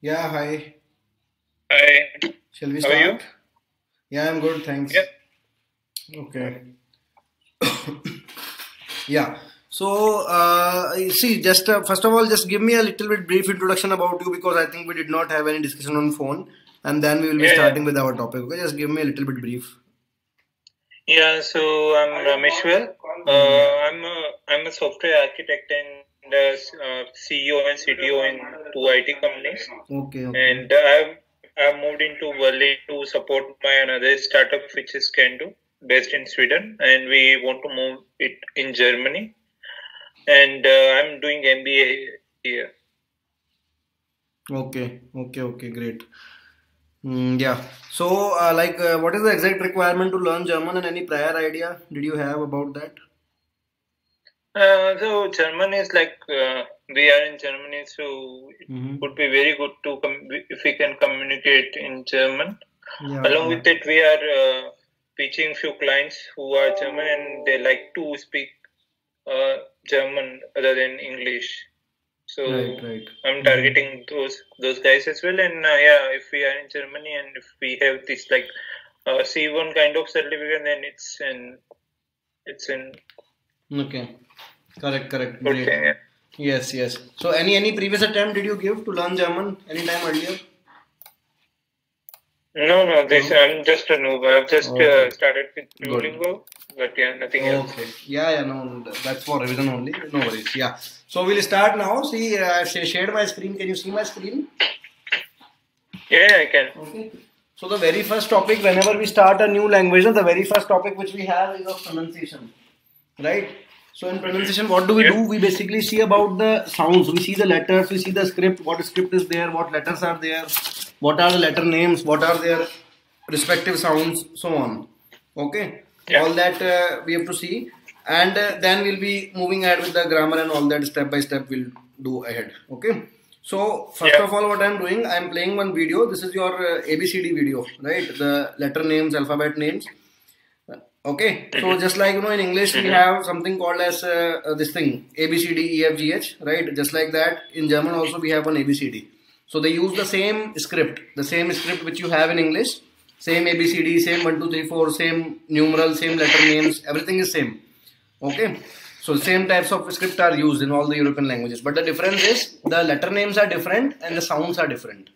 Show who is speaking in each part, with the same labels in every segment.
Speaker 1: Yeah, hi.
Speaker 2: Hi,
Speaker 1: Shall we
Speaker 2: how are you?
Speaker 1: start? Yeah, I'm good,
Speaker 2: Yeah,
Speaker 1: thanks. Okay. Yeah. So, see, just first of all, just give me a little bit brief introduction about you because I think we did not have any discussion on phone, and then we will be
Speaker 2: yeah,
Speaker 1: starting with our topic. Okay, just give me a little bit brief.
Speaker 2: yeah. So I'm Rameshwar.
Speaker 1: Mm,
Speaker 2: I'm a software architect and CEO and CTO in two IT companies,
Speaker 1: okay, okay,
Speaker 2: and I've moved into Berlin to support my another startup which is Kendo, based in Sweden, and we want to move it in Germany. And I'm doing MBA here.
Speaker 1: okay, great. Yeah. So, what is the exact requirement to learn German and any prior idea did you have about that?
Speaker 2: So German is like we are in Germany, so it
Speaker 1: Mm-hmm.
Speaker 2: would be very good to if we can communicate in German.
Speaker 1: Yeah,
Speaker 2: Along
Speaker 1: yeah.
Speaker 2: with that, we are pitching few clients who are German and they like to speak uh, German other than English.
Speaker 1: Right,
Speaker 2: So
Speaker 1: right.
Speaker 2: I'm
Speaker 1: Mm-hmm.
Speaker 2: targeting those guys as well. And yeah, if we are in Germany and if we have this like C1 kind of certificate, then it's in
Speaker 1: Okay. Correct.
Speaker 2: good
Speaker 1: Great.
Speaker 2: thing. Yeah.
Speaker 1: Yes. So any previous attempt did you give to learn German anytime earlier?
Speaker 2: No, this
Speaker 1: No.
Speaker 2: I'm just a noob. I've just
Speaker 1: Okay.
Speaker 2: started with
Speaker 1: Good.
Speaker 2: Duolingo, but yeah, nothing else.
Speaker 1: Okay. Yeah. No. That's for revision only. No worries. Yeah. So we'll start now. See, I've shared my screen. Can you see my screen?
Speaker 2: Yeah, I can.
Speaker 1: Okay. So the very first topic, whenever we start a new language, the very first topic which we have is of pronunciation, right? So in
Speaker 2: Mm-hmm.
Speaker 1: pronunciation, what do we
Speaker 2: Yep.
Speaker 1: do? We basically see about the sounds. We see the letters. We see the script. What script is there? What letters are there? What are the letter names? What are their respective sounds? So on. Okay.
Speaker 2: Yeah.
Speaker 1: All that we have to see, and then we'll be moving ahead with the grammar and all that step by step. We'll do ahead. Okay. So first
Speaker 2: Yeah.
Speaker 1: of all, what I'm doing, I'm playing one video. This is your ABCD video, right? The letter names, alphabet names. Okay, so
Speaker 2: Mm-hmm.
Speaker 1: just like in English we
Speaker 2: Mm-hmm.
Speaker 1: have something called as this thing A B C D E F G H, right? Just like that in German also we have one ABCD. So they use the same script which you have in English, same ABCD, same 1 2 3 4, same numeral, same letter names, everything is same. Okay, so same types of script are used in all the European languages, but the difference is the letter names are different and the sounds are different.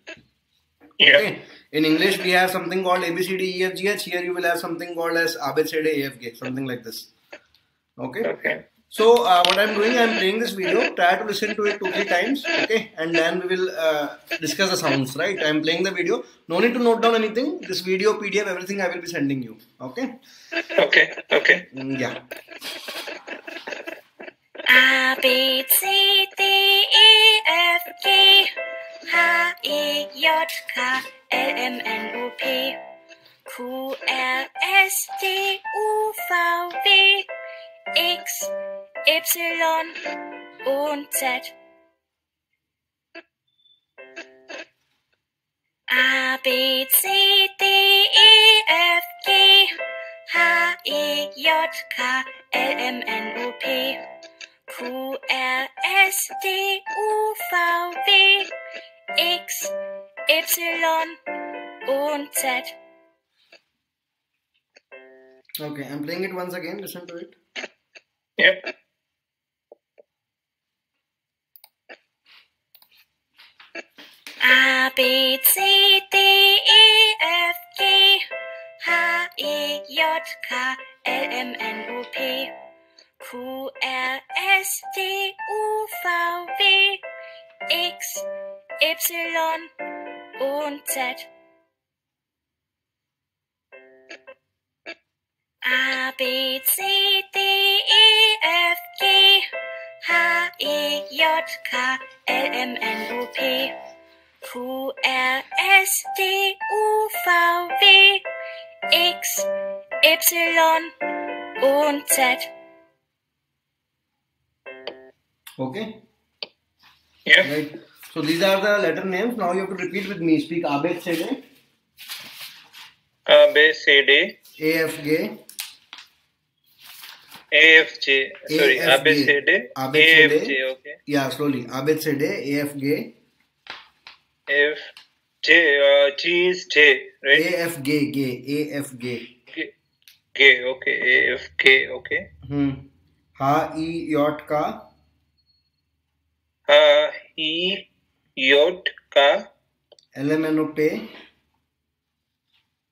Speaker 2: Yeah.
Speaker 1: Okay. In English, we have something called ABCDEFGH. Here, you will have something called as ABCDEFG, something like this. Okay.
Speaker 2: Okay.
Speaker 1: So, what I'm doing, I'm playing this video. Try to listen to it 2 3 times. Okay. And then we will discuss the sounds, right? I'm playing the video. No need to note down anything. This video, PDF, everything I will be sending you. Okay.
Speaker 2: Okay. Okay.
Speaker 1: Yeah.
Speaker 3: A B C D E F G H I J K L M N O P Q R S T U V W X Y und Z. A B C D E F G H I J K L M N O P Q R S T U V W X Y und Z.
Speaker 1: Okay. I'm playing it once again. Listen to it.
Speaker 2: Yep.
Speaker 3: A B C D E F G H I J K L M N O P Q R S T U V W X Y und Z. A B C D E F G H I J K L M N O P Q R S T U V W X Y und Z.
Speaker 1: Okay.
Speaker 2: Yep.
Speaker 1: Right. So these are the letter names. Now you have to repeat with me. Speak ABCD,
Speaker 2: B C D
Speaker 1: AFG,
Speaker 2: A F J. Sorry, A B C
Speaker 1: AFG,
Speaker 2: D A F
Speaker 1: ABCD.
Speaker 2: J. Okay.
Speaker 1: Yeah, slowly. ABCD, AFG,
Speaker 2: F J. G is J, right?
Speaker 1: AF gay. AF gay.
Speaker 2: K. Okay. A F K. Okay.
Speaker 1: Ha E yacht ka.
Speaker 2: E yacht ka.
Speaker 1: LMNO pay.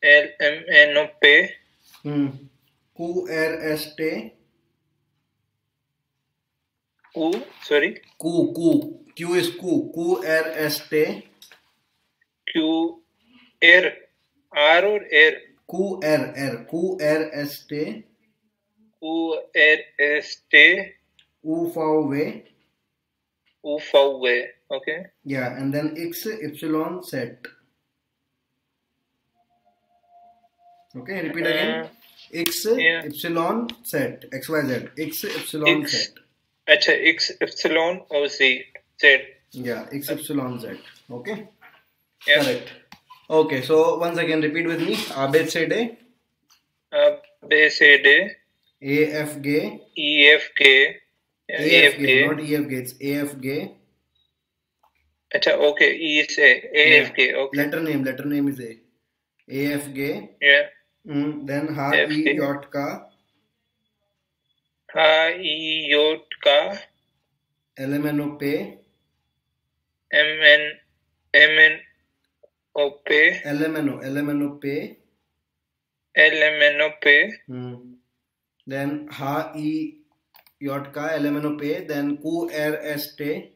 Speaker 2: LMNO pay.
Speaker 1: Q R S T.
Speaker 2: Sorry.
Speaker 1: Q is Q R S T.
Speaker 2: Q R. R or R?
Speaker 1: Q R S T.
Speaker 2: Q R S T.
Speaker 1: U for way.
Speaker 2: U for way. Okay.
Speaker 1: Yeah, and then X epsilon set. Okay, repeat again. X epsilon set. XYZ. X epsilon set.
Speaker 2: Acha, X epsilon or Z. Z.
Speaker 1: Yeah, X epsilon Z. Okay.
Speaker 2: Yeah.
Speaker 1: Correct. Okay, so once again repeat with me. ABCD.
Speaker 2: ABCD.
Speaker 1: AFG.
Speaker 2: EFG.
Speaker 1: AFG, not EFG. It's AFG.
Speaker 2: Acha, okay. E is A. AFG.
Speaker 1: Yeah.
Speaker 2: Okay.
Speaker 1: Letter name is A. AFG.
Speaker 2: Yeah.
Speaker 1: Then Ha E yacht ka.
Speaker 2: Ha E yacht ka.
Speaker 1: LMNO pay.
Speaker 2: LMNO pay.
Speaker 1: LMNO pay.
Speaker 2: LMNO pay.
Speaker 1: Then Ha E yacht ka. LMNO pay. Then Q R S T.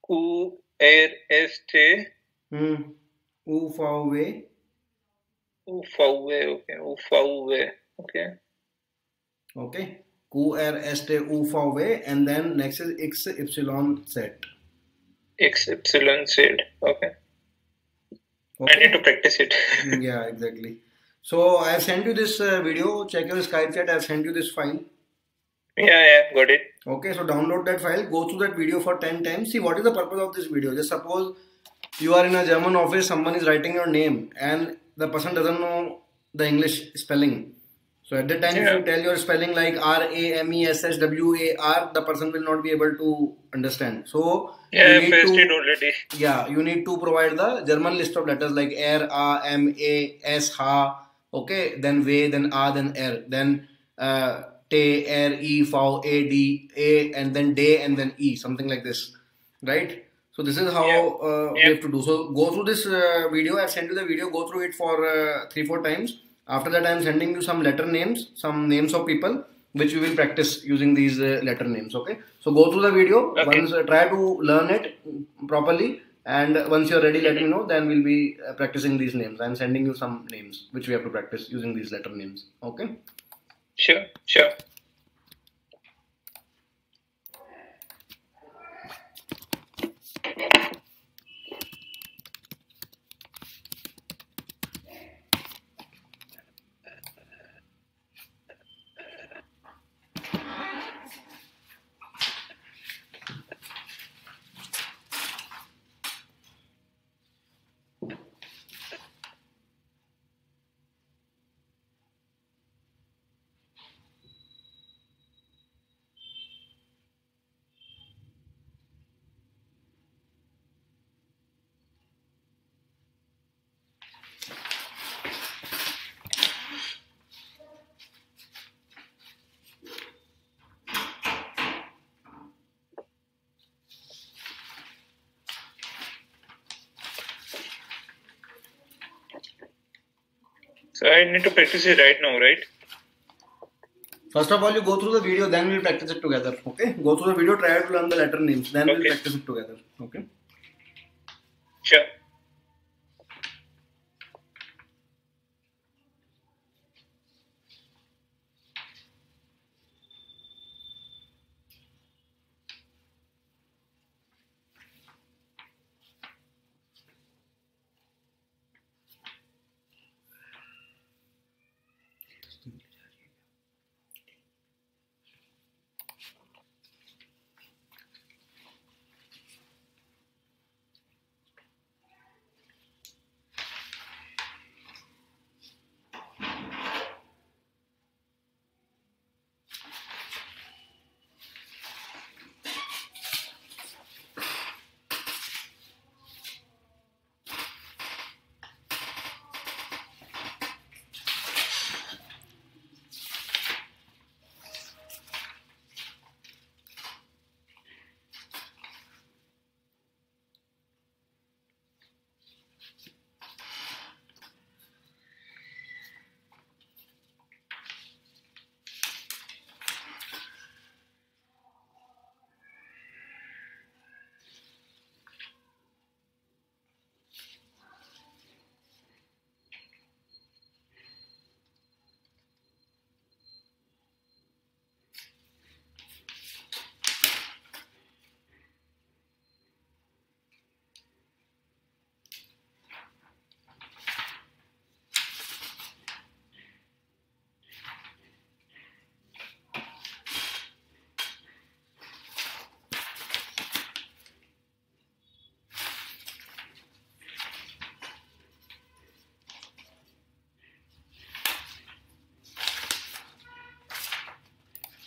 Speaker 2: Q R S T.
Speaker 1: U for way.
Speaker 2: U for way. Okay. U for way. Okay.
Speaker 1: Okay. Q R S T U for way, and then next is X epsilon set.
Speaker 2: X epsilon Z. Okay. I need to practice it.
Speaker 1: Yeah, exactly. So I have sent you this video. Check your Skype chat. I have sent you this file.
Speaker 2: Yeah, got it.
Speaker 1: Okay, so download that file. Go through that video for 10 times. See, what is the purpose of this video? Just suppose you are in a German office. Someone is writing your name, and the person doesn't know the English spelling. So at that time, if you tell your spelling like RAMESSWAR, the person will not be able to understand. So
Speaker 2: you need it already.
Speaker 1: Yeah, you need to provide the German list of letters like R, A, M, A, S, Ha. Okay, then V, then A, then R, then T, R, E, V, A, D, A, and then D, and then E, something like this, right? So this is how we have to do. So go through this video. I have sent you the video. Go through it for 3-4 times. After that, I am sending you some letter names, some names of people, which we will practice using these letter names. Okay. So go through the video.
Speaker 2: Okay.
Speaker 1: Once try to learn it properly, and once you are ready, let me know. Then we'll be practicing these names. I am sending you some names which we have to practice using these letter names. Okay.
Speaker 2: Sure. So I need to practice it right now, right?
Speaker 1: First of all, you go through the video, then we'll practice it together. Okay? Go through the video, try to learn the letter names, then we'll practice it together. Okay?
Speaker 2: Sure.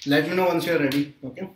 Speaker 1: Let me know once you're ready. Okay.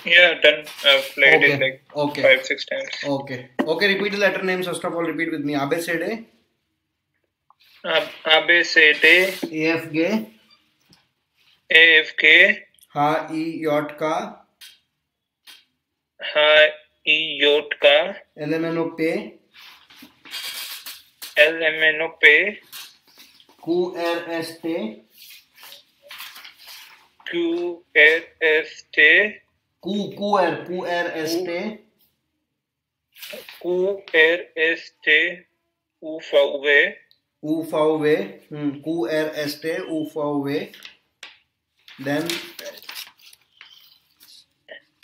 Speaker 2: Yeah, done. I've played it
Speaker 1: Okay.
Speaker 2: like
Speaker 1: Okay.
Speaker 2: 5-6 times.
Speaker 1: Okay. Okay. Repeat the letter names. First of all, repeat with me. ABCD.
Speaker 2: ABCD,
Speaker 1: AFG.
Speaker 2: AFK,
Speaker 1: HIJK.
Speaker 2: HIJK,
Speaker 1: LMNOP.
Speaker 2: LMNOP,
Speaker 1: QRST.
Speaker 2: QRST,
Speaker 1: QRST.
Speaker 2: QRST, UVW,
Speaker 1: UVW. QRST. UVW. Then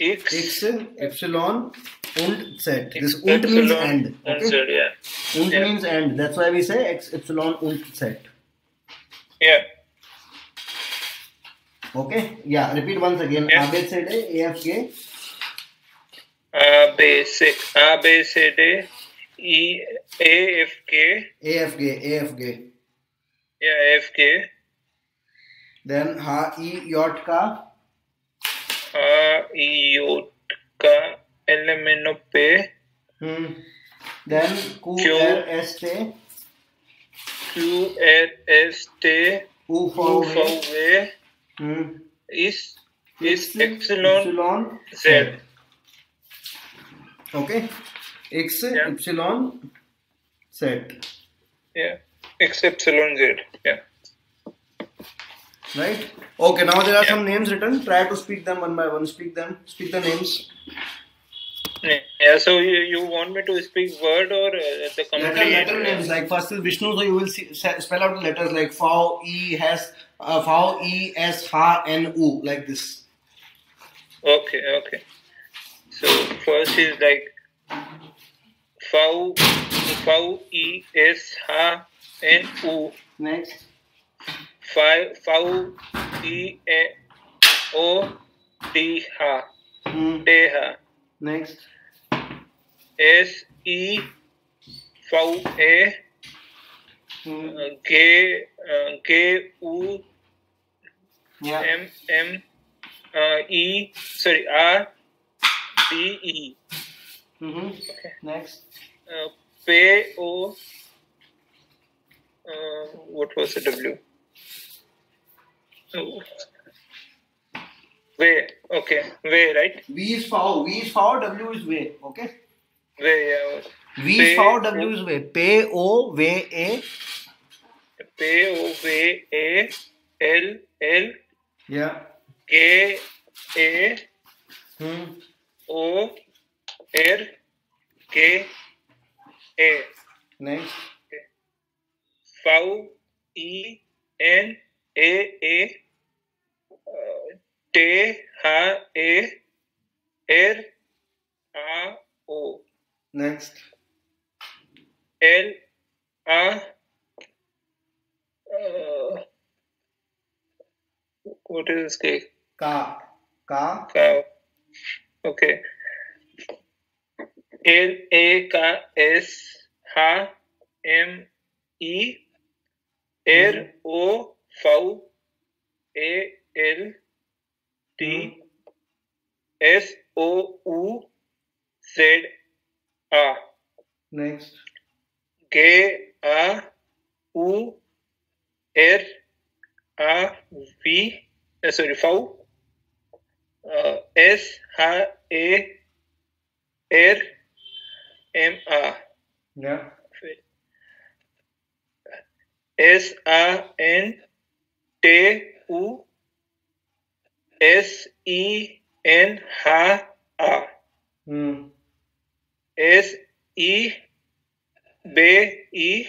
Speaker 2: X,
Speaker 1: Epsilon, und Z. This und means and.
Speaker 2: and
Speaker 1: Okay?
Speaker 2: Z, yeah.
Speaker 1: Und means and. That's why we say X, Epsilon, und Z.
Speaker 2: Yeah.
Speaker 1: Okay? Yeah, repeat once again.
Speaker 2: Yeah.
Speaker 1: ABCD, AFG.
Speaker 2: ABCD, AFK,
Speaker 1: AFG.
Speaker 2: yeah, AFK,
Speaker 1: Then HIJK.
Speaker 2: HIJK, LMNOP,
Speaker 1: Then QRST.
Speaker 2: QRST, UVW, is Epsilon Z.
Speaker 1: Okay? X,
Speaker 2: Yeah.
Speaker 1: Epsilon, Z.
Speaker 2: Yeah, X Epsilon Z. Yeah.
Speaker 1: Right? Okay, now there are
Speaker 2: Yeah.
Speaker 1: some names written. Try to speak them one by one. Speak them. Speak the names.
Speaker 2: Yeah, so you want me to speak word or the complete?
Speaker 1: Letter names. Like first is Vishnu, so you will spell out the letters like F, E, S, H, N, U, like this.
Speaker 2: Okay. So first is like V, E, S, H, N, U.
Speaker 1: Next.
Speaker 2: V, E, O, D, H. Deha.
Speaker 1: Next.
Speaker 2: S, E, V, A, K, U,
Speaker 1: Yeah.
Speaker 2: M, E, sorry, R, D, E.
Speaker 1: Next.
Speaker 2: P, O, what was the W? Oh. Way, okay, way, right?
Speaker 1: V is foul, W is way, okay?
Speaker 2: Way, yeah.
Speaker 1: V is V, W is way. P O V A.
Speaker 2: P O V A L L.
Speaker 1: Yeah.
Speaker 2: K A O R K A.
Speaker 1: Next.
Speaker 2: V E N A T H A R A O.
Speaker 1: Next.
Speaker 2: L A. What is this cake?
Speaker 1: Ka.
Speaker 2: Ka. Okay. L A K S H M E R O V A L T S O U Z A.
Speaker 1: Next.
Speaker 2: G A U R A V. Sorry, V. S H A R M A.
Speaker 1: Yeah.
Speaker 2: S A N T U S E N H A. S E B E.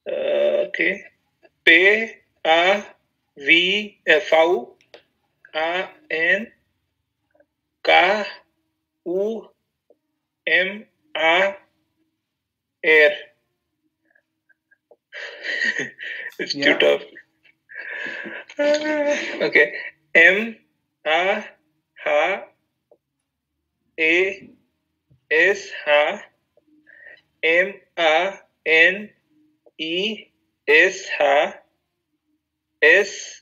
Speaker 2: Okay. P A V A N K U M A R. It's too tough. Okay. M A H A S H M A N E S H S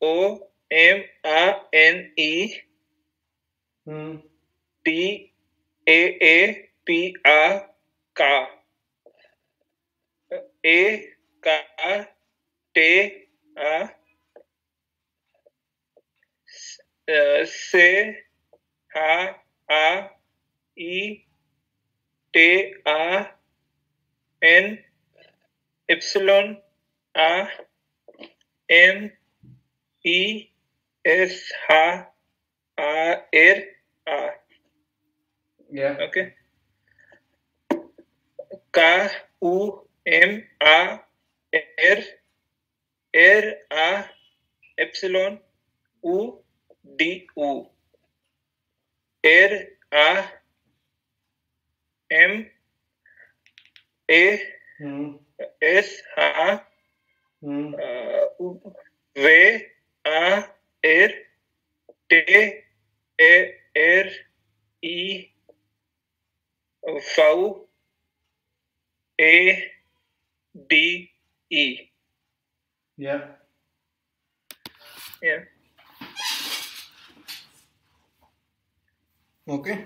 Speaker 2: O M A N E T A P A K A K T A S H A E T A N Epsilon A M E S H A R A.
Speaker 1: Yeah.
Speaker 2: Okay. K U M A R R A Epsilon U D U R A M A S H V A R T A R E V A D E.
Speaker 1: Yeah.
Speaker 2: Yeah.
Speaker 1: Okay.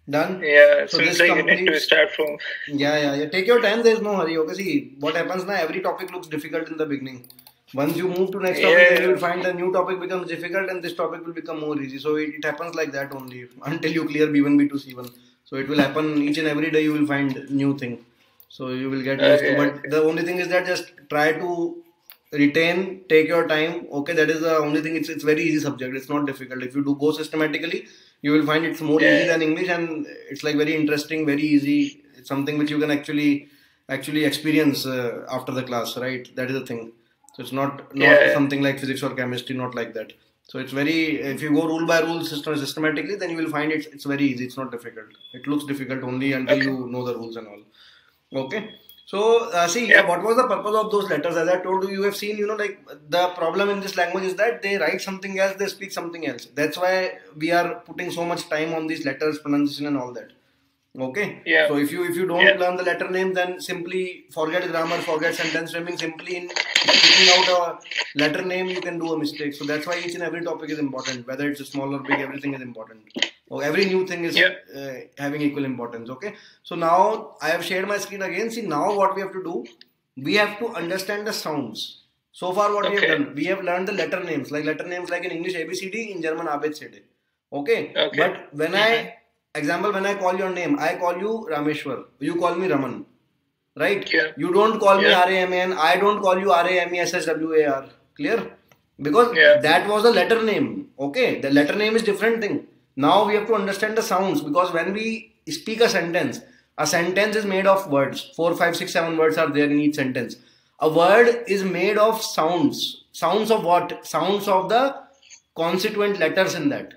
Speaker 1: Done.
Speaker 2: Yeah.
Speaker 1: So
Speaker 2: Seems
Speaker 1: this
Speaker 2: like you need to
Speaker 1: completes.
Speaker 2: start from.
Speaker 1: Yeah. Take your time. There's no hurry. Okay. See what happens now. Every topic looks difficult in the beginning. Once you move to next topic, then you will find the new topic becomes difficult, and this topic will become more easy. So it happens like that only until you clear B1, B2, C1. So it will happen each and every day. You will find new thing. So you will get used to. But the only thing is that just try to retain, take your time. Okay, that is the only thing. It's very easy subject. It's not difficult. If you do go systematically, you will find it's more easy than English, and it's like very interesting, very easy. It's something which you can actually experience after the class, right? That is the thing. So it's not something like physics or chemistry, not like that. So it's very, if you go rule by rule systematically, then you will find it's very easy. It's not difficult. It looks difficult only until you know the rules and all. Okay. So what was the purpose of those letters? As I told you, you have seen, like the problem in this language is that they write something else, they speak something else. That's why we are putting so much time on these letters, pronunciation and all that. Okay.
Speaker 2: Yeah.
Speaker 1: So if you don't learn the letter name, then simply forget grammar, forget sentence framing. Simply in speaking out a letter name, you can do a mistake. So that's why each and every topic is important. Whether it's small or big, everything is important. Every new thing is having equal importance. Okay. So now I have shared my screen again. See now what we have to do. We have to understand the sounds. So far what we have done, we have learned the letter names. Like letter names like in English ABCD, in German ABCD. Okay. But when I example, when I call your name, I call you Rameshwar. You call me Raman. Right?
Speaker 2: Yeah.
Speaker 1: You don't call me
Speaker 2: Yeah.
Speaker 1: Raman. I don't call you Rameshwar. Clear? Because
Speaker 2: Yeah.
Speaker 1: that was a letter name. Okay? The letter name is different thing. Now we have to understand the sounds, because when we speak a sentence is made of words. 4, 5, 6, 7 words are there in each sentence. A word is made of sounds. Sounds of what? Sounds of the constituent letters in that.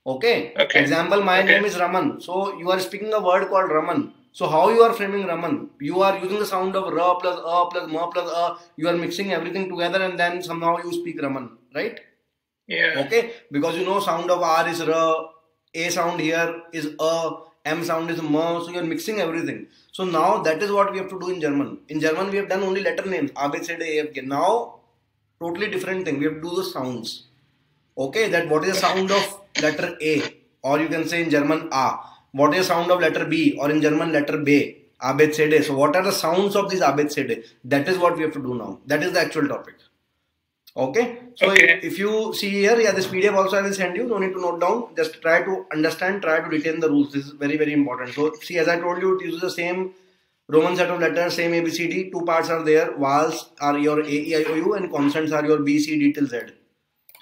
Speaker 1: Okay?
Speaker 2: Okay.
Speaker 1: Example, my
Speaker 2: Okay.
Speaker 1: name is Raman. So you are speaking a word called Raman. So how you are framing Raman? You are using the sound of Ra plus A plus Ma plus A. You are mixing everything together and then somehow you speak Raman. Right?
Speaker 2: Yeah.
Speaker 1: Okay? Because you know sound of R is Ra, A sound here is A, M sound is Ma. So you are mixing everything. So now that is what we have to do in German. In German we have done only letter names. A, B, C, D, E, F, G. Now totally different thing. We have to do the sounds. Okay, that what is the sound of letter A, or you can say in German A. What is the sound of letter B, or in German letter B, A, B, C, D. So what are the sounds of these A, B, C, D? That is what we have to do now. That is the actual topic. Okay. So
Speaker 2: Okay.
Speaker 1: if you see here, yeah, this PDF also I will send you. No need to note down. Just try to understand, try to retain the rules. This is very, very important. So see, as I told you, it uses the same Roman set of letters, same ABCD. Two parts are there. Vowels are your A, E, I, O, U, and consonants are your B, C, D till Z.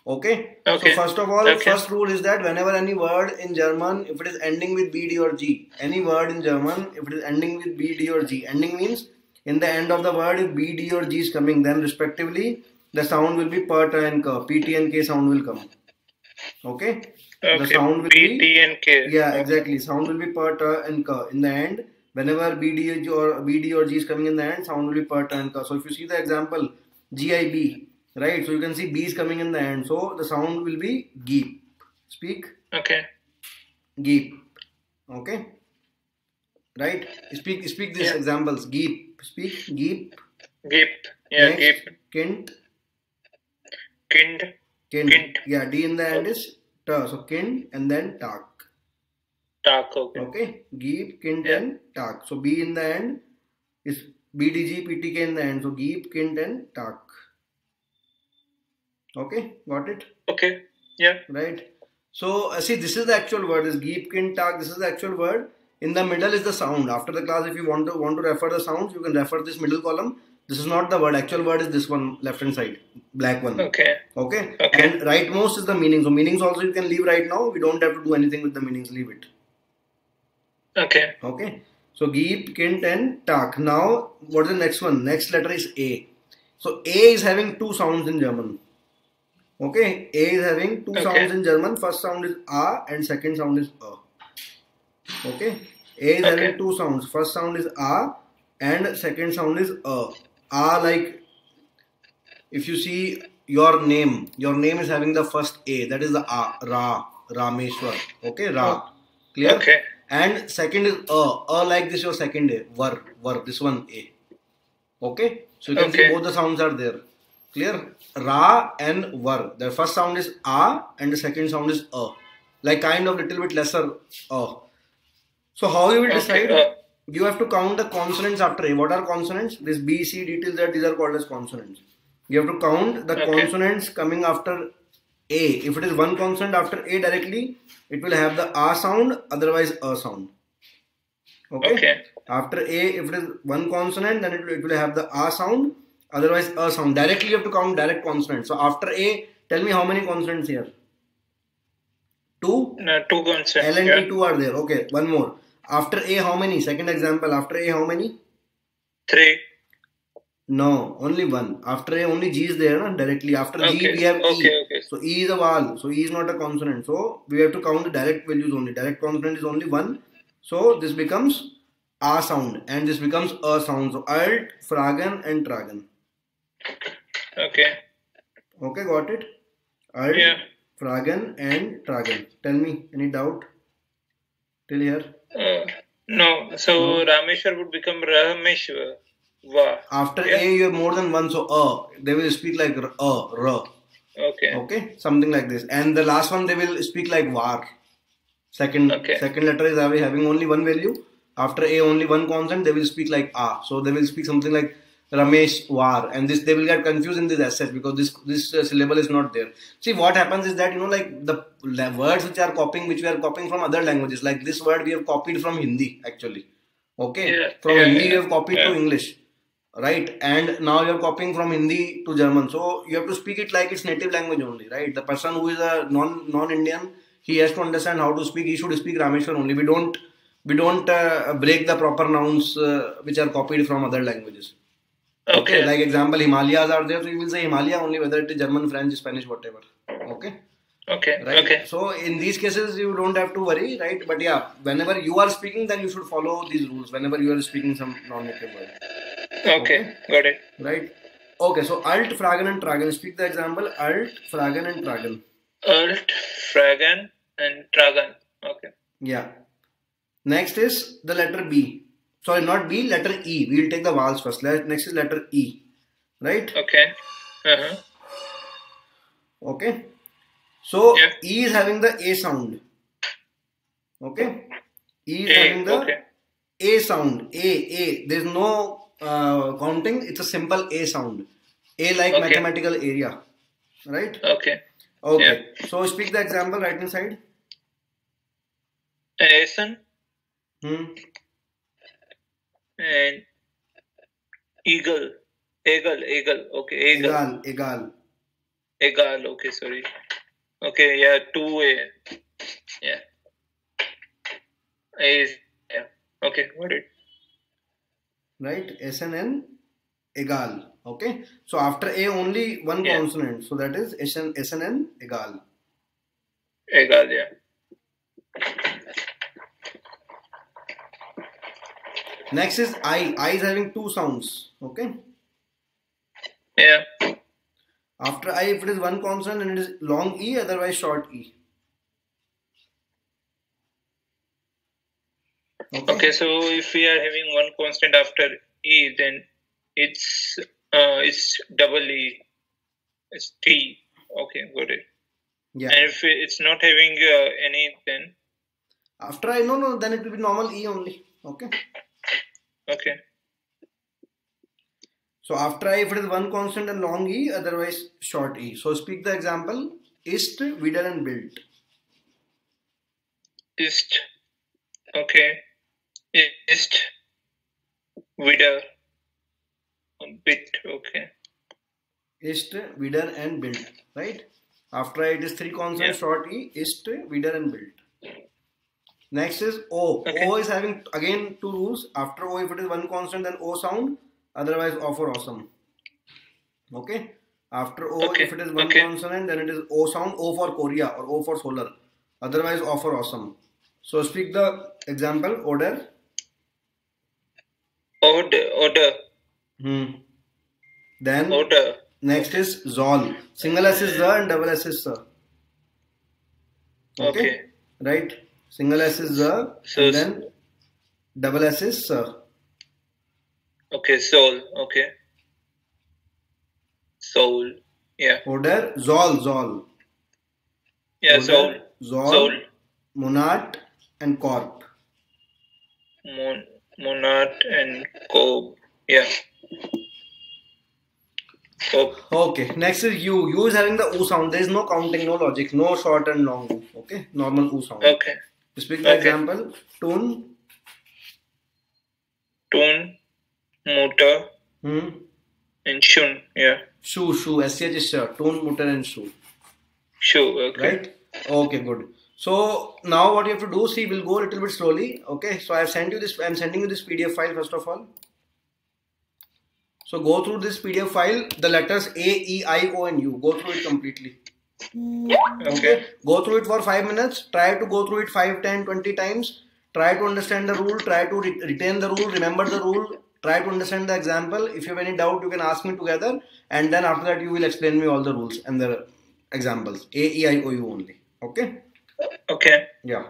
Speaker 1: Okay.
Speaker 2: Okay.
Speaker 1: So first of all,
Speaker 2: Okay.
Speaker 1: first rule is that whenever any word in German, if it is ending with B, D or G, any word in German, if it is ending with B, D or G, ending means in the end of the word, if B, D or G is coming, then respectively the sound will be P, T and K. P, T and K sound will come. Okay. The
Speaker 2: Okay.
Speaker 1: sound will
Speaker 2: B,
Speaker 1: be,
Speaker 2: T, and K.
Speaker 1: yeah, exactly. Sound will be P, T and K. In the end, whenever B, D or G is coming in the end, sound will be P, T and K. So if you see the example, G, I, B, right? So you can see B is coming in the end. So the sound will be geep. Speak
Speaker 2: Okay.
Speaker 1: geep. Okay. Right? Speak these
Speaker 2: Yeah.
Speaker 1: examples. Geep. Speak geep.
Speaker 2: Geep. Yeah.
Speaker 1: Next,
Speaker 2: Geep.
Speaker 1: Kint.
Speaker 2: Kind.
Speaker 1: Kint.
Speaker 2: Kint.
Speaker 1: Yeah, D in the end is T. So kint and then tak.
Speaker 2: Tak. Okay.
Speaker 1: Okay. Geep, kint
Speaker 2: Yeah.
Speaker 1: and tak. So B in the end is BDG, PTK in the end. So geep, kint and tak. Okay. Got it?
Speaker 2: Okay. Yeah.
Speaker 1: Right. So see, this is the actual word. This geep, kint, tak. This is the actual word. In the middle is the sound. After the class, if you want to refer the sounds, you can refer this middle column. This is not the word. Actual word is this one, left hand side, black one.
Speaker 2: Okay.
Speaker 1: Okay.
Speaker 2: Okay.
Speaker 1: And rightmost is the meaning. So meanings also you can leave right now. We don't have to do anything with the meanings. Leave it.
Speaker 2: Okay.
Speaker 1: Okay. So geep, kint, and tak. Now what is the next one? Next letter is A. So A is having two sounds in German. Okay. A is having two
Speaker 2: Okay.
Speaker 1: sounds in German. First sound is A and second sound is A. Okay. A is having two sounds. First sound is A and second sound is A. A, like if you see your name is having the first A. That is the A. Ra. Rameshwar. Okay. Ra. Clear?
Speaker 2: Okay.
Speaker 1: And second is A like this your second A. Var. This one A. Okay. So you can see
Speaker 2: Okay.
Speaker 1: both the sounds are there. Clear? Ra and Var. The first sound is A and the second sound is A. Like kind of little bit lesser A. So how you will decide?
Speaker 2: Okay.
Speaker 1: You have to count the consonants after A. What are consonants? This B, C, D till Z, these are called as consonants. You have to count the
Speaker 2: Okay.
Speaker 1: consonants coming after A. If it is one consonant after A directly, it will have the A sound, otherwise A sound. Okay?
Speaker 2: Okay.
Speaker 1: After A, if it is one consonant, then it will have the A sound, otherwise A sound. Directly you have to count direct consonants. So after A, tell me how many consonants here? Two?
Speaker 2: No, two consonants.
Speaker 1: L and
Speaker 2: Yeah.
Speaker 1: T, two are there. Okay, one more. After A, how many? Second example. After A, how many?
Speaker 2: 3.
Speaker 1: No, only one. After A, only G is there, no? Directly. After G,
Speaker 2: Okay.
Speaker 1: we have E.
Speaker 2: Okay.
Speaker 1: So E is a vowel. So E is not a consonant. So we have to count the direct values only. Direct consonant is only one. So this becomes A sound and this becomes A sound. So alt, fragen and tragen.
Speaker 2: Okay.
Speaker 1: Okay, got it? Alt,
Speaker 2: Yeah.
Speaker 1: fragen and tragen. Tell me, any doubt? Till here?
Speaker 2: No. So Rameshwar would become Rameshwar. Va.
Speaker 1: After
Speaker 2: Yeah.
Speaker 1: A, you have more than one. So they will speak like R.
Speaker 2: Okay.
Speaker 1: Okay, something like this. And the last one, they will speak like var. Second letter is having only one value. After A, only one consonant, they will speak like A. So they will speak something like Ramesh War, and this they will get confused in this SS because this syllable is not there. See, what happens is that like the words which we are copying from other languages. Like this word we have copied from Hindi actually. Okay, from Hindi we have copied to English, right? And now you are copying from Hindi to German. So you have to speak it like its native language only, right? The person who is a non-Indian, he has to understand how to speak. He should speak Rameshwar only. We don't break the proper nouns which are copied from other languages. Okay, like example, Himalayas are there, so you will say Himalaya only, whether it is German, French, Spanish, whatever. Okay. Right?
Speaker 2: Okay.
Speaker 1: So in these cases, you don't have to worry, right? But yeah, whenever you are speaking, then you should follow these rules. Whenever you are speaking some non-native word.
Speaker 2: Okay, got it.
Speaker 1: Right. Okay, so alt, fragen, and tragen. Speak the example. Alt, fragen, and tragen.
Speaker 2: Alt, fragen, and tragen. Okay.
Speaker 1: Yeah. Next is the letter B. Sorry, not B, letter E. We will take the vowels first. Next is letter E. Right?
Speaker 2: Okay.
Speaker 1: Okay. So, E is having the A sound. Okay. E is having the A sound. A. There is no counting. It's a simple A sound. A like mathematical area. Right?
Speaker 2: Okay.
Speaker 1: So, speak the example right inside.
Speaker 2: Asen. And eagle. Okay,
Speaker 1: Egal.
Speaker 2: Okay, sorry. Okay, yeah, 2A. Yeah. Okay, got it.
Speaker 1: Right, SNN, egal. Okay, so after A only one consonant, so that is SNN, egal.
Speaker 2: Egal, yeah.
Speaker 1: Next is I. I is having two sounds. Okay.
Speaker 2: Yeah.
Speaker 1: After I, if it is one consonant, then it is long E, otherwise short E.
Speaker 2: Okay, so if we are having one constant after E, then it's double E. It's T. Okay, got it.
Speaker 1: Yeah.
Speaker 2: And if it's not having any, then
Speaker 1: after I, no, then it will be normal E only. Okay.
Speaker 2: Okay.
Speaker 1: So after I, if it is one constant and long E, otherwise short E. So speak the example. Ist, wieder, and built.
Speaker 2: Ist. Okay. Ist. Wieder. Bit. Okay.
Speaker 1: Ist, wieder, and built. Right? After I, it is three consonants, short E. Ist, wieder, and built. Next is O.
Speaker 2: Okay.
Speaker 1: O is having again two rules. After O, if it is one consonant, then O sound. Otherwise, O for awesome. Okay. After O, if it is one consonant, then it is O sound. O for Korea or O for solar. Otherwise, O for awesome. So speak the example. Oder.
Speaker 2: Oder.
Speaker 1: Then
Speaker 2: Oder.
Speaker 1: next is Zol. Single S is the and double S is sir. Okay. Right. Single S is the and then double S is sir.
Speaker 2: Okay, soul. Okay. Soul. Yeah.
Speaker 1: Oder, Zol.
Speaker 2: Yeah,
Speaker 1: Oder,
Speaker 2: Zol.
Speaker 1: Monat and Corp.
Speaker 2: Monat and Corp. Yeah. Corp.
Speaker 1: Okay. Next is U. U is having the U sound. There is no counting, no logic, no short and long U. Okay. Normal U sound.
Speaker 2: Okay.
Speaker 1: Speak the example. Tun. Mutter.
Speaker 2: And shun. Yeah.
Speaker 1: Shoe. SH is sure. Tun, mutter, and shoe.
Speaker 2: Shoe. Okay.
Speaker 1: Right? Okay, good. So now what you have to do, see, we'll go a little bit slowly. Okay. So I'm sending you this PDF file first of all. So go through this PDF file, the letters A, E, I, O, and U. Go through it completely. Okay. Go through it for 5 minutes. Try to go through it 5, 10, 20 times. Try to understand the rule. Try to retain the rule. Remember the rule. Try to understand the example. If you have any doubt, you can ask me together. And then after that, you will explain me all the rules and the examples. A, E, I, O, U only. Okay?
Speaker 2: Okay.
Speaker 1: Yeah.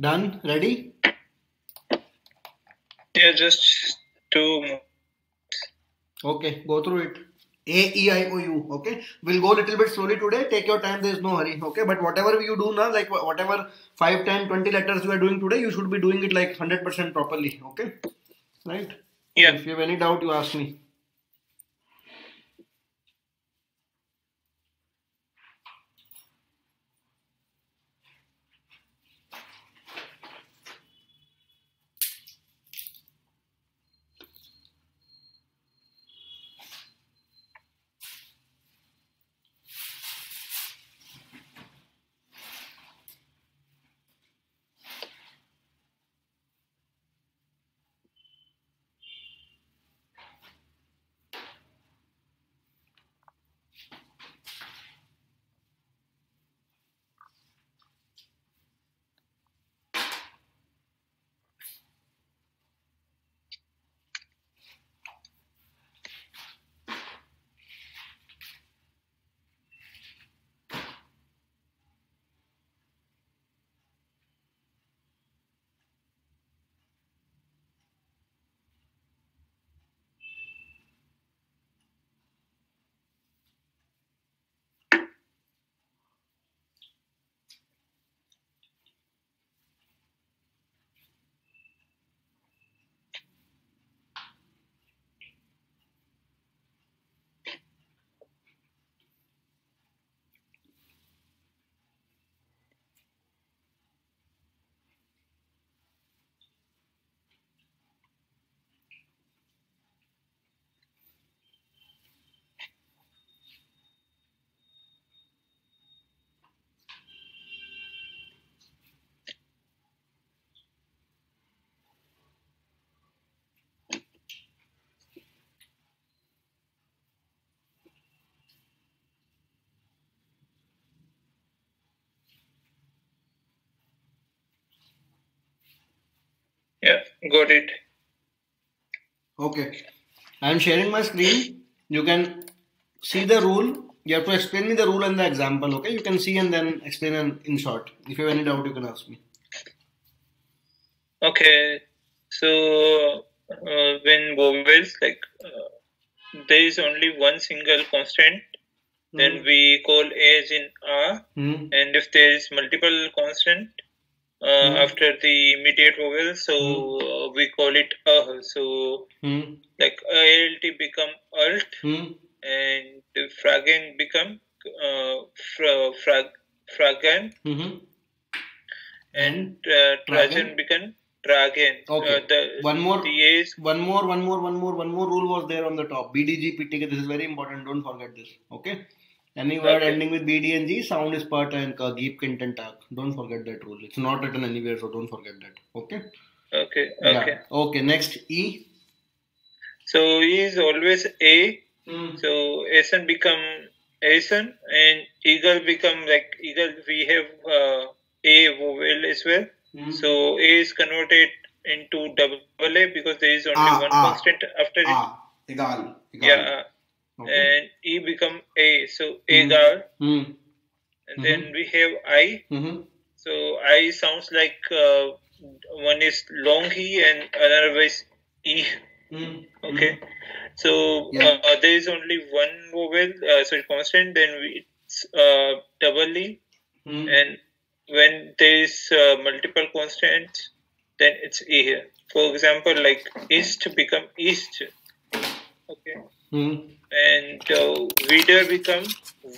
Speaker 1: Done? Ready?
Speaker 2: Yeah, just 2 more.
Speaker 1: Okay, go through it. A, E, I, O, U. Okay, we'll go a little bit slowly today. Take your time, there is no hurry. Okay, but whatever you do now, like whatever 5, 10, 20 letters you are doing today, you should be doing it like 100% properly. Okay, right?
Speaker 2: Yeah.
Speaker 1: If you have any doubt, you ask me.
Speaker 2: Yeah, got it.
Speaker 1: Okay, I am sharing my screen. You can see the rule. You have to explain me the rule and the example. Okay, you can see and then explain in short. If you have any doubt, you can ask me.
Speaker 2: Okay, so when vowels there is only one single constant, then we call as in a, and if there is multiple constant after the immediate vowel, so we call it so like alt become alt, and fragan become fragan, and trajan become tragen.
Speaker 1: Okay. One more
Speaker 2: The
Speaker 1: rule was there on the top. BDG, PTK. This is very important. Don't forget this. Okay. Any word ending with BD and G, sound is part and ka, geep, kint and tak. Don't forget that rule. It's not written anywhere, so don't forget that. Okay.
Speaker 2: Okay.
Speaker 1: Yeah. Okay. Next, E.
Speaker 2: So E is always A. So Asan become Asan, and eagle become like eagle. We have A vowel as well. So A is converted into double A because there is only one constant after it.
Speaker 1: Egal.
Speaker 2: Yeah. Okay. And E become A. So egal. And then we have I. So I sounds like one is long E and another is E. Okay. So there is only one vowel, so constant, then it's double E. And when there is multiple constants, then it's E here. For example, like east become east. Okay. And Wieder become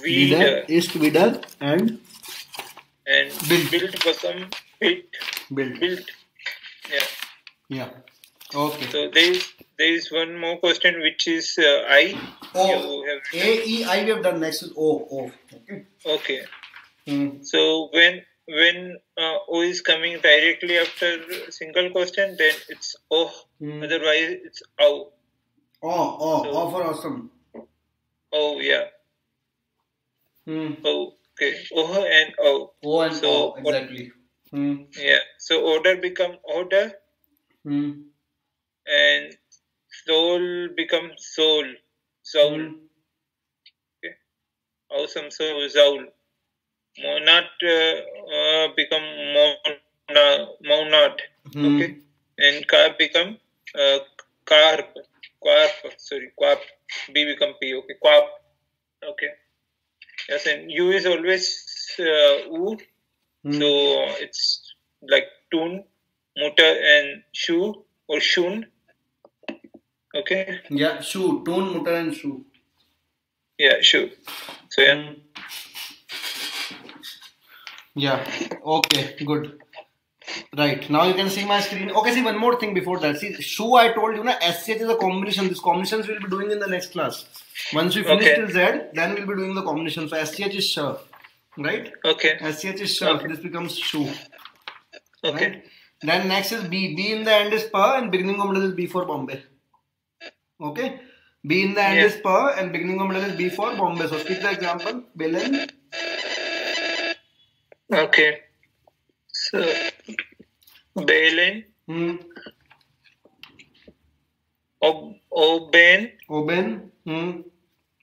Speaker 2: Wieder.
Speaker 1: East Wieder and
Speaker 2: build become built.
Speaker 1: Yeah. Okay.
Speaker 2: So there is one more question which is I.
Speaker 1: O. A, E, I we have done. Next is O. Okay.
Speaker 2: Okay. So when O is coming directly after single question, then it's O. Otherwise, it's O.
Speaker 1: O for awesome.
Speaker 2: Oh yeah. Okay. O and O.
Speaker 1: O and O, exactly.
Speaker 2: Yeah. So order become order, and soul become soul. Soul. Okay. Awesome. So soul. Monad become monad. Okay. And carp become carp. Sorry, quarp. B become P. Okay, quarp. Okay. Yes, and U is always U. So it's like tun, mutter, and shu or shun. Okay.
Speaker 1: Yeah, shu. Tun, mutter, and shu.
Speaker 2: Yeah, shu. So yeah.
Speaker 1: Yeah. Okay. Good. Right. Now you can see my screen. Okay. See one more thing before that. See, shu. I told you na SCH is a combination. These combinations we'll be doing in the next class. Once we finish till Z, then we'll be doing the combination. So SCH is sh. Right?
Speaker 2: Okay.
Speaker 1: SCH is sh.
Speaker 2: Okay.
Speaker 1: This becomes shu.
Speaker 2: Okay.
Speaker 1: Right? Then next is B. B in the end is pa and beginning of middle is B for Bombay. Okay. B in the end is pa and beginning of middle is B for Bombay. So speak the example. Belen.
Speaker 2: Okay. So Belen. Oben.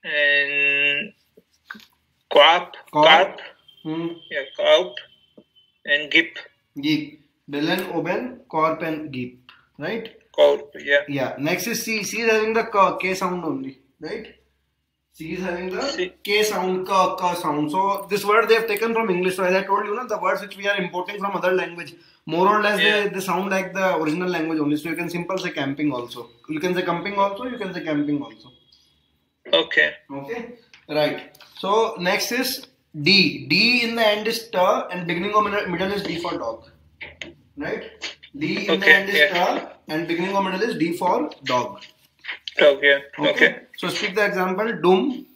Speaker 2: And Quarp. Yeah, Quarp. And Gip.
Speaker 1: Belen, Oben, Corp and Gip. Right?
Speaker 2: Corp, yeah.
Speaker 1: Yeah. Next is C. C is having the K sound only. Right? C is having the K sound, K sound. So this word they have taken from English. So as I told you, the words which we are importing from other language, more or less they sound like the original language only. So you can simply say camping also. You can say camping also. You can say camping also.
Speaker 2: Okay.
Speaker 1: Okay. Right. So next is D. D in the end is T and beginning of middle is D for dog. Right? D in the end is T and beginning of middle is D for dog.
Speaker 2: Dog, yeah. Okay.
Speaker 1: So speak the example. Doom.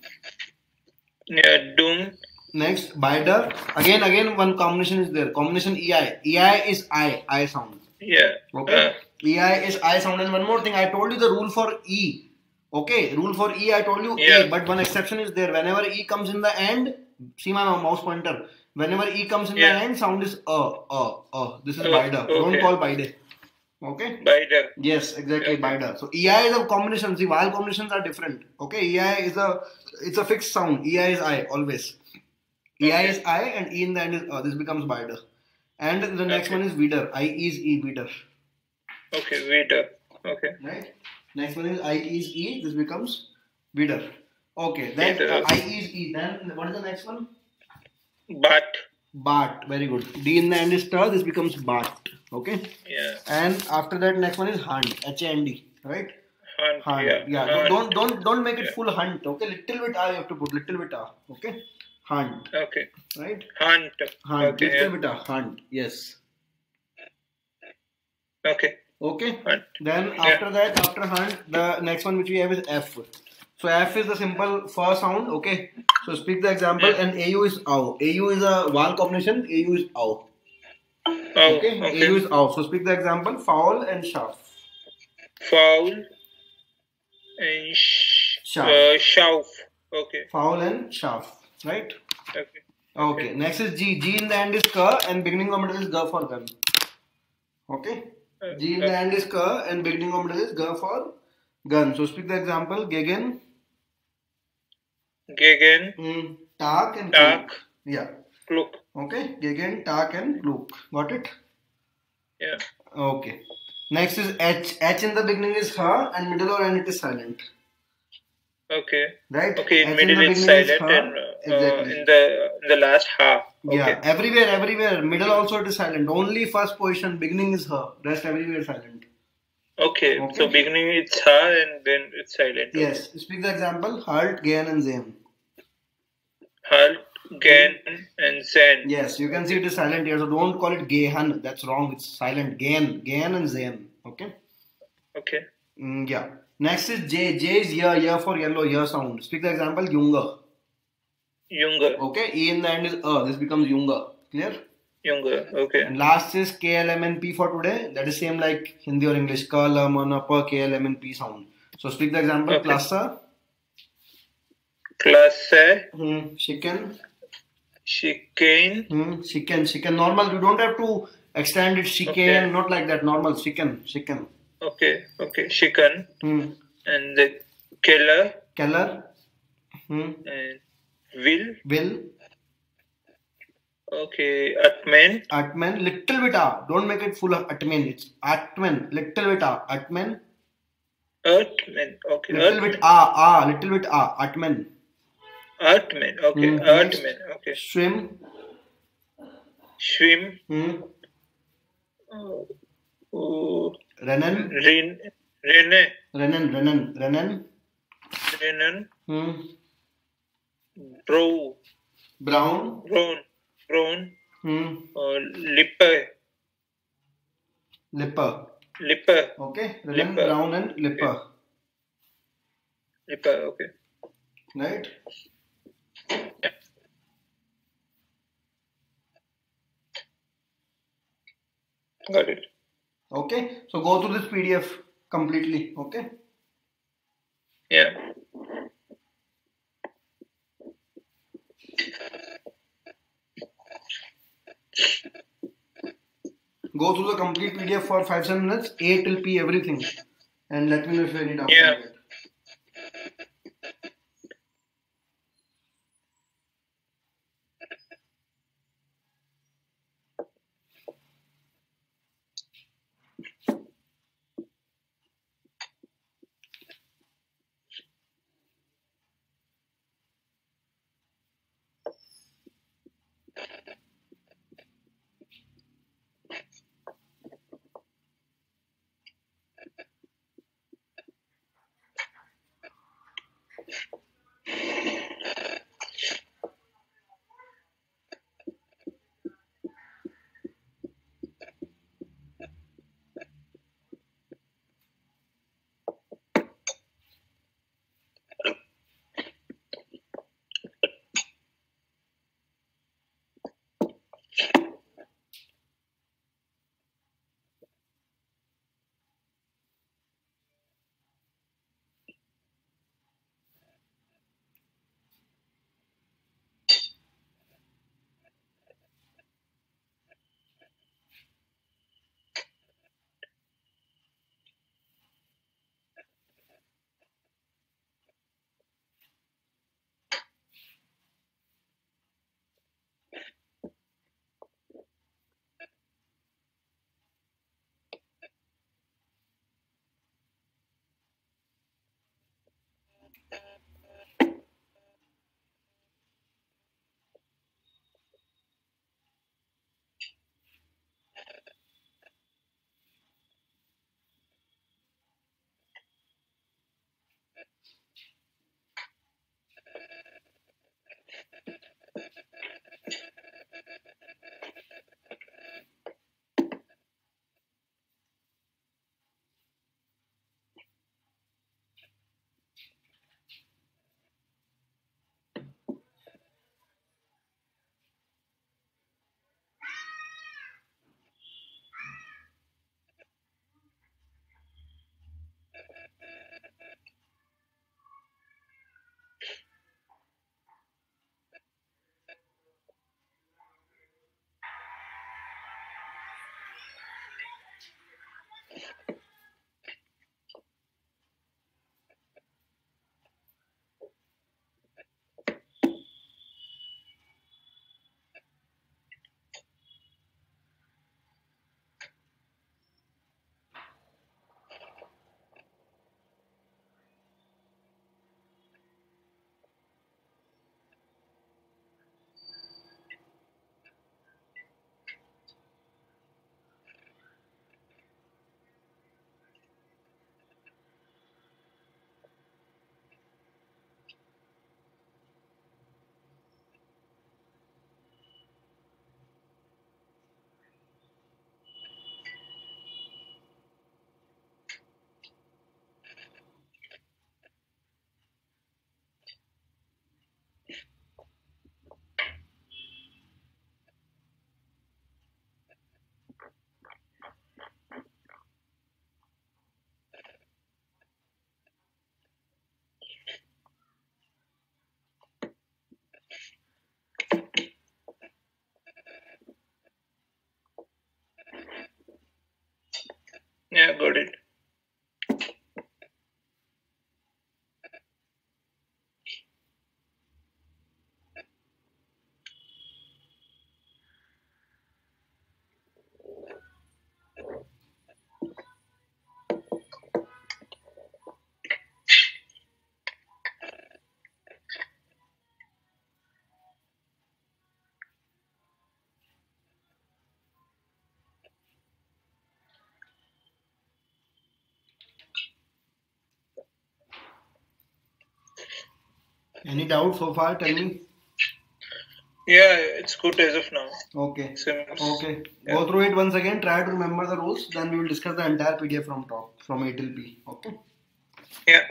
Speaker 2: Yeah, doom.
Speaker 1: Next, bider. Again one combination is there. Combination EI. EI is I sound.
Speaker 2: Yeah.
Speaker 1: Okay. EI is I sound. And one more thing, I told you the rule for E. Okay, rule for E I told you A, but one exception is there. Whenever E comes in the end, see my mouse pointer. Whenever E comes in the end, sound is This is bider. Don't call bide. Okay?
Speaker 2: Bider.
Speaker 1: Yes, exactly, bider. So EI is a combination. See, vowel combinations are different. Okay, EI is it's a fixed sound. EI is I always. EI is I and E in the end is This becomes bider. And the next one is Wieder. I is E, Wieder.
Speaker 2: Okay, Wieder. Okay.
Speaker 1: Right? Next one is I is E. This becomes Wieder. Okay. Then I is E. Then what is the next one? Bat. Very good. D in the end is T. This becomes Bat. Okay.
Speaker 2: Yeah.
Speaker 1: And after that, next one is Hand. H-A-N-D. Right?
Speaker 2: Hunt.
Speaker 1: Yeah. Don't make it full hunt. Okay. Little bit A you have to put. Little bit A. Okay. Hunt.
Speaker 2: Okay.
Speaker 1: Right?
Speaker 2: Hunt. Okay,
Speaker 1: little bit A. Hunt. Yes.
Speaker 2: Okay.
Speaker 1: Okay.
Speaker 2: Hunt.
Speaker 1: Then after that, after hunt, the next one which we have is F. So F is the simple first sound. Okay. So speak the example and AU is ow. AU is a vowel combination. AU is ow. Okay. AU is ow. So speak the example. Foul and shaft.
Speaker 2: Foul and shaft. Okay.
Speaker 1: Foul and shaft. Right?
Speaker 2: Okay.
Speaker 1: Next is G. G in the end is K and beginning of middle is G for gun. Okay. G in the end is K and beginning of middle is G for gun. So speak the example. Gegen. Tag and Klug. Yeah.
Speaker 2: Klug.
Speaker 1: Okay. Gegen, Tag and Klug. Got it?
Speaker 2: Yeah.
Speaker 1: Okay. Next is H. H in the beginning is H and middle or end it is silent.
Speaker 2: Okay.
Speaker 1: Right?
Speaker 2: Okay, in middle is silent and
Speaker 1: exactly.
Speaker 2: in the last half. Okay.
Speaker 1: Yeah, everywhere. Middle also it is silent. Only first position, beginning is H. Rest everywhere silent.
Speaker 2: Okay. So beginning it's H and then it's silent.
Speaker 1: Yes. Speak the example. Halt, Gen and Zen.
Speaker 2: Halt, Gen and Zen.
Speaker 1: Yes, you can see it is silent here. So don't call it Gehen. That's wrong. It's silent. Gen and Zen. Okay?
Speaker 2: Okay.
Speaker 1: Yeah. Next is J. J is year for yellow, year sound. Speak the example. Younger. Okay. E in the end is This becomes Younger. Clear?
Speaker 2: Younger. Okay.
Speaker 1: And last is KLMNP for today. That is same like Hindi or English. Ka, la, mana, pa, KLMNP sound. So speak the example.
Speaker 2: Okay.
Speaker 1: Klasa.
Speaker 2: Classe.
Speaker 1: Chicken.
Speaker 2: Chicane.
Speaker 1: Chicken. Normal. You don't have to extend it. Chicken.
Speaker 2: Okay.
Speaker 1: Not like that. Normal. Chicken.
Speaker 2: Okay. Chicken. And the Keller. And Will. Okay.
Speaker 1: Atman. Little bit A. Don't make it full of Atman. It's Atman. Little bit A. Atman.
Speaker 2: Earthman. Okay.
Speaker 1: Little bit A. Little bit A. Atman.
Speaker 2: Earthman. Okay. Earthman. Okay.
Speaker 1: Swim. Renan. Brown. Lipper. Okay. Renan, Brown and Lipper.
Speaker 2: Okay.
Speaker 1: Right?
Speaker 2: Got it.
Speaker 1: Okay. So go through this PDF completely. Okay.
Speaker 2: Yeah.
Speaker 1: Go through the complete PDF for 5-7 minutes, A till P, everything. And let me know if you need after
Speaker 2: Yeah.
Speaker 1: that. Any doubt so far? Tell me.
Speaker 2: Yeah, it's good as of now.
Speaker 1: Okay.
Speaker 2: Seems,
Speaker 1: Okay.
Speaker 2: yeah.
Speaker 1: Go through it once again. Try to remember the rules. Then we will discuss the entire PDF from top, from A till P. Okay.
Speaker 2: Yeah.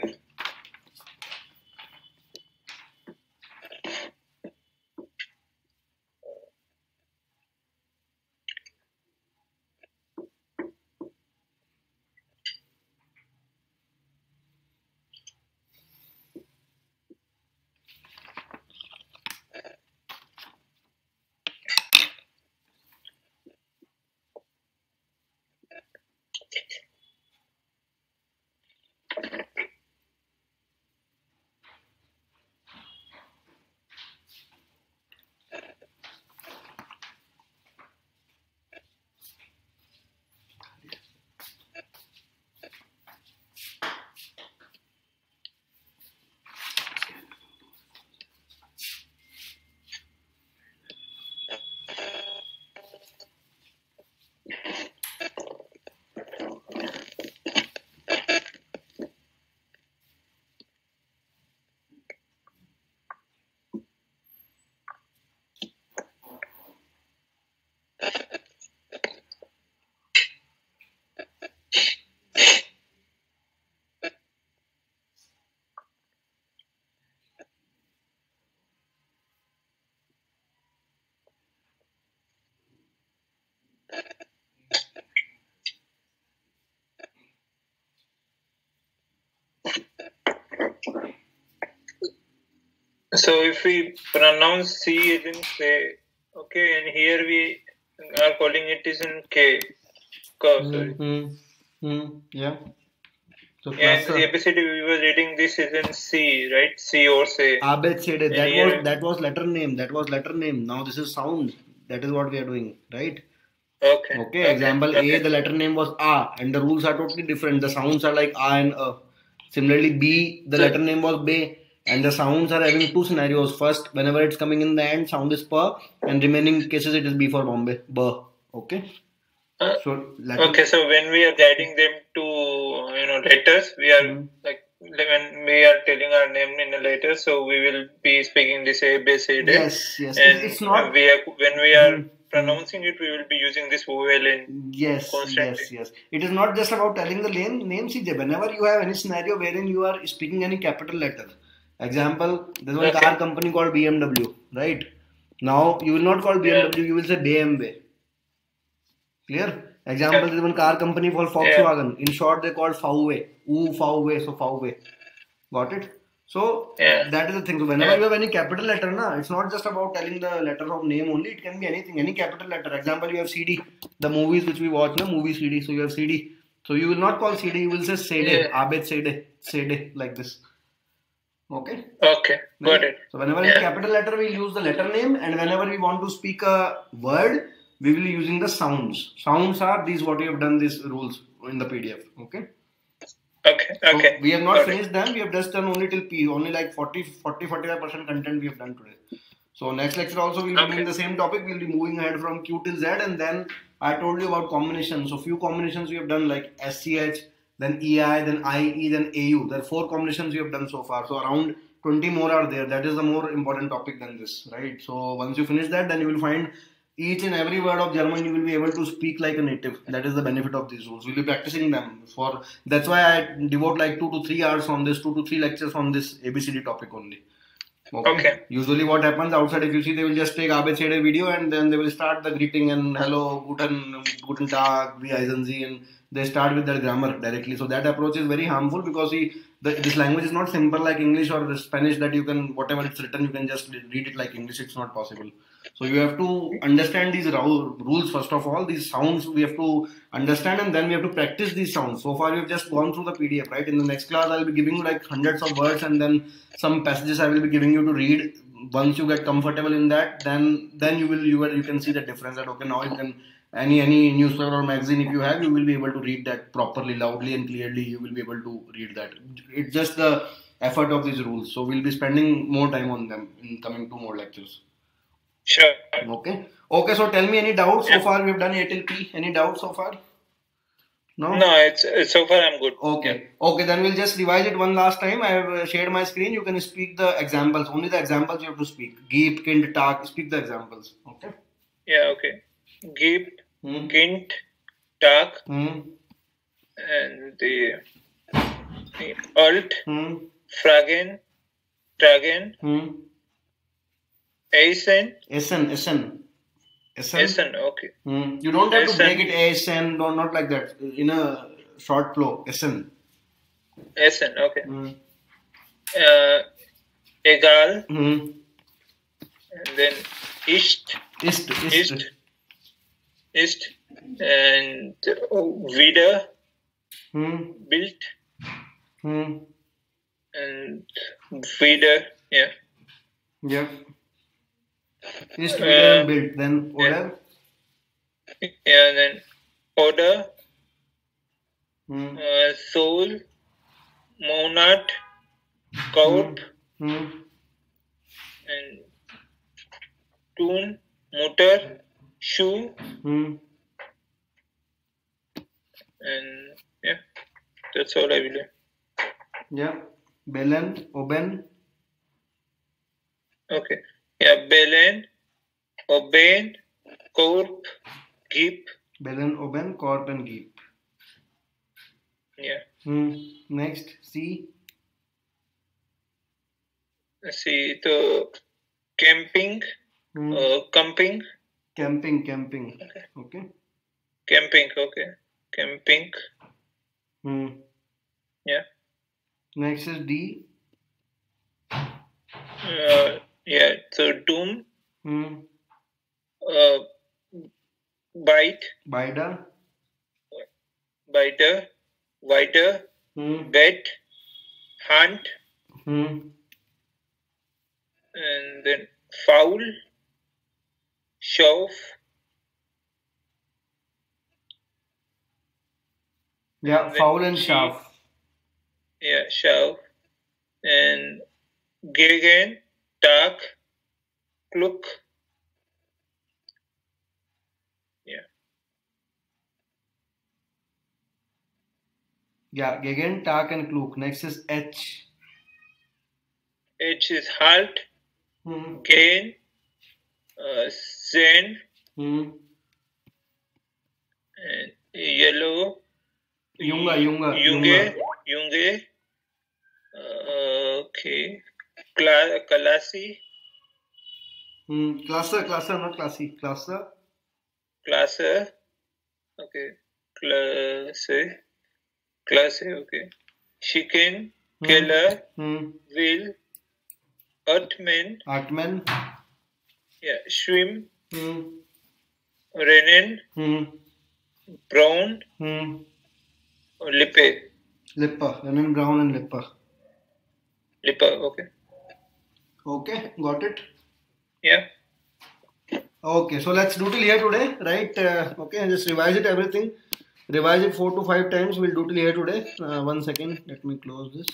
Speaker 2: So if we pronounce C as in say, okay, and here we are calling it is in K. Sorry.
Speaker 1: Yeah. So
Speaker 2: And the ABCD we were reading this is in C, right? C or say.
Speaker 1: ABCD. That was letter name. That was letter name. Now this is sound. That is what we are doing, right?
Speaker 2: Okay.
Speaker 1: Okay. Example A, the letter name was A, and the rules are totally different. The sounds are like A and A. Similarly, B, the letter name was B, and the sounds are having two scenarios. First, whenever it's coming in the end, sound is P, and remaining cases it is B for Bombay. B. Okay.
Speaker 2: So when we are guiding them to letters, we are like when we are telling our name in a letter, so we will be speaking this A, B, C, D.
Speaker 1: Yes.
Speaker 2: And it's not when we are pronouncing it, we will be using this vowel in constantly.
Speaker 1: Yes. It is not just about telling the name. See, whenever you have any scenario wherein you are speaking any capital letter, example, there's one car company called BMW, right? Now you will not call BMW, you will say BMW. Clear? Example, there is one car company called Volkswagen. In short, they called VW. VW, so VW. Got it? So that is the thing. So whenever you have any capital letter, it's not just about telling the letter of name only. It can be anything, any capital letter. Example, you have CD, the movies which we watch, movie CD. So you have CD. So you will not call CD. You will say CD, Abed CD, like this. Okay.
Speaker 2: Okay. Got it.
Speaker 1: So whenever in capital letter, we use the letter name, and whenever we want to speak a word, we will be using the sounds. Sounds are these what we have done these rules in the PDF. Okay.
Speaker 2: So
Speaker 1: we have not finished them. We have just done only till P. Only like 40-45% content we have done today. So next lecture also we will be doing the same topic. We will be moving ahead from Q till Z, and then I told you about combinations. So few combinations we have done like SCH, then EI, then IE, then AU. There are 4 combinations we have done so far. So around 20 more are there. That is the more important topic than this, right? So once you finish that, then you will find each and every word of German you will be able to speak like a native. That is the benefit of these rules. We'll be practicing them. That's why I devote like 2 to 3 hours on this, 2 to 3 lectures on this ABCD topic only. Okay. Usually what happens outside, if you see, they will just take ABCD video and then they will start the greeting and hello, guten Tag, wie heißen Sie, and they start with their grammar directly. So that approach is very harmful because this language is not simple like English or Spanish that you can, whatever it's written, you can just read it like English. It's not possible. So you have to understand these rules first of all. These sounds we have to understand, and then we have to practice these sounds. So far we have just gone through the PDF, right? In the next class I'll be giving you like hundreds of words, and then some passages I will be giving you to read. Once you get comfortable in that, then you can see the difference. That okay, now you can any newspaper or magazine if you have, you will be able to read that properly, loudly and clearly. You will be able to read that. It's just the effort of these rules. So we'll be spending more time on them in coming 2 more lectures.
Speaker 2: Sure.
Speaker 1: Okay. So tell me any doubts so far. We have done A till P. Any doubts so far? No?
Speaker 2: No, it's so far I'm good.
Speaker 1: Okay. Okay, then we'll just revise it one last time. I have shared my screen. You can speak the examples. Only the examples you have to speak. Geep, kind, tak. Speak the examples. Okay.
Speaker 2: Yeah, okay. Geep,
Speaker 1: Hmm.
Speaker 2: Kint, Tak,
Speaker 1: Hmm.
Speaker 2: and the Alt,
Speaker 1: Hmm.
Speaker 2: Fragen, Tragen,
Speaker 1: Hmm.
Speaker 2: Eisen,
Speaker 1: Essen.
Speaker 2: Essen, okay.
Speaker 1: Hmm. You don't have to
Speaker 2: Essen.
Speaker 1: break it Essen. No, not like that. In a short flow. Essen.
Speaker 2: Essen, okay.
Speaker 1: Hmm.
Speaker 2: Egal,
Speaker 1: Hmm.
Speaker 2: and then Ist,
Speaker 1: Ist.
Speaker 2: and Wieder,
Speaker 1: Hmm.
Speaker 2: Bild,
Speaker 1: Hmm.
Speaker 2: and Wieder, yeah.
Speaker 1: Yep. Ist wieder and built. Then order.
Speaker 2: Yeah, and then Oder,
Speaker 1: Hmm.
Speaker 2: Soul, Monat, Kaup,
Speaker 1: Hmm.
Speaker 2: and Tun, Mutter, Shoe,
Speaker 1: Hmm.
Speaker 2: and yeah, that's all I believe.
Speaker 1: Yeah. Belen. Oben.
Speaker 2: Okay. Yeah, Belen, Oben, Korp, Gip.
Speaker 1: Belen, Oben, Korp, and Geep.
Speaker 2: Yeah.
Speaker 1: Next. C.
Speaker 2: See the camping, camping,
Speaker 1: Camping. Okay.
Speaker 2: camping. Okay. Camping. Yeah.
Speaker 1: Next is D.
Speaker 2: Yeah. So doom, bite,
Speaker 1: Bida.
Speaker 2: biter, whiter, bet, hunt, and then foul, shove.
Speaker 1: Yeah,
Speaker 2: and
Speaker 1: foul
Speaker 2: then
Speaker 1: and shove.
Speaker 2: Yeah, shove. And gegen, tak, kluk. Yeah.
Speaker 1: Yeah, gegen, tak, and kluk. Next is H.
Speaker 2: H is halt, gain, zen, and yellow, Junge, okay, Kalasi,
Speaker 1: Cluster, not classy.
Speaker 2: Klasse, okay, Klasse, okay, chicken, Keller, will, Atman, yeah, Schwimm, Rennen, Brown, Lippe.
Speaker 1: Lipper, Rennen, Brown, and Lipper.
Speaker 2: Okay.
Speaker 1: Okay, got it?
Speaker 2: Yeah.
Speaker 1: Okay, so let's do till here today, right? Okay, and just revise it everything. Revise it 4 to 5 times. We'll do till here today. 1 second, let me close this.